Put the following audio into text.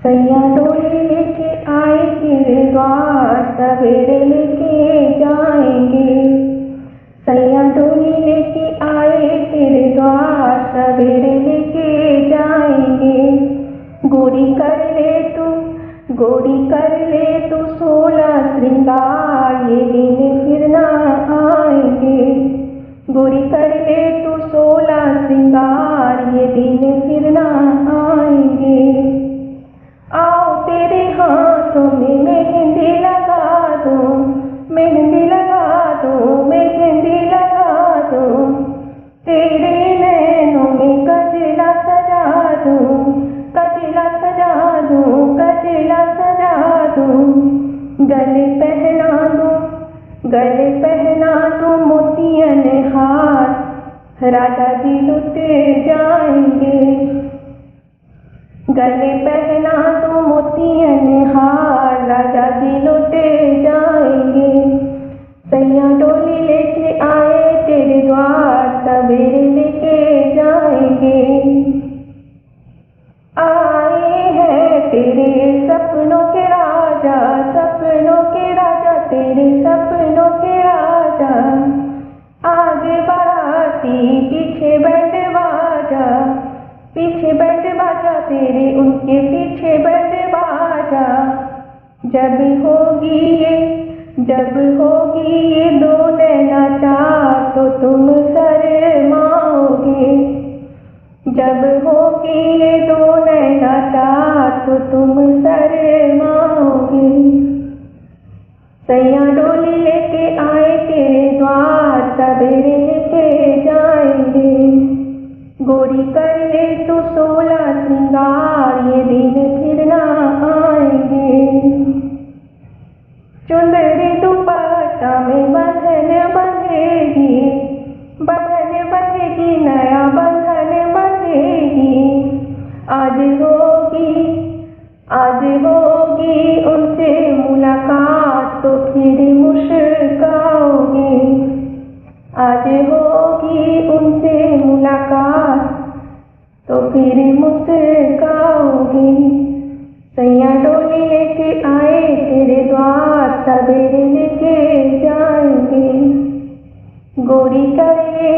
सैया डोली लेके आए तेरे द्वार, सवेरे लेके जाएंगे। सैया डोली लेके आए तेरे द्वार, सवेरे लेके जाएंगे। गोरी कर ले तू, गोरी कर ले तू 16 श्रृंगार, ये दिन फिर ना आएंगे। गोरी कर ले तू 16 श्रृंगार, ये दिन फिर ना आएंगे। आओ तेरे हाथों में मेहंदी लगा दूं, मेहंदी लगा दूं, मेहंदी लगा दूं। तेरे नैनों में गजला सजा दूं, गजला सजा दूं, गजला सजा दूं। गले पहना दूं, गले पहना दूं मोतियन हार, राजा जी लुटे जाएंगे। गले पहना दूं मोतियन हार, राजा जी लुटे जाएंगे। सैया डोली लेके आए तेरे द्वार, सवेरे लेके जाएंगे। आए हैं तेरे सपनों के राजा, सपनों के राजा, तेरे सपनों के राजा। आगे बाराती पीछे बैंड बाजा, पीछे बैंड बाजा तेरे, उनके पीछे बैंड बाजा। जब होगी ये, जब होगी ये दो नैना चार, तो तुम शर्माओगे। जब होगी ये दो नैना चार, तो तुम शर्माओगे। सैया डोली लेके आए तेरे द्वार, सवेरे लेके जाएंगे। गोरी कर ले तू 16 श्रृंगार, ये दिन फिर ना आएंगे। चुंदरी दुपट्टा में बंधन बंधेगी, बंधन बंधेगी, नया बंधन बंधेगी। आज होगी, आज होगी उनसे मुलाकात, तो फिर मुस्कुराओगे। आज होगी उनसे मुलाकात, तो फिर मुस्कुराओगे। सैया डोली लेके आए तेरे द्वार, सवेरे लेके जाएंगे। गोरी कर ले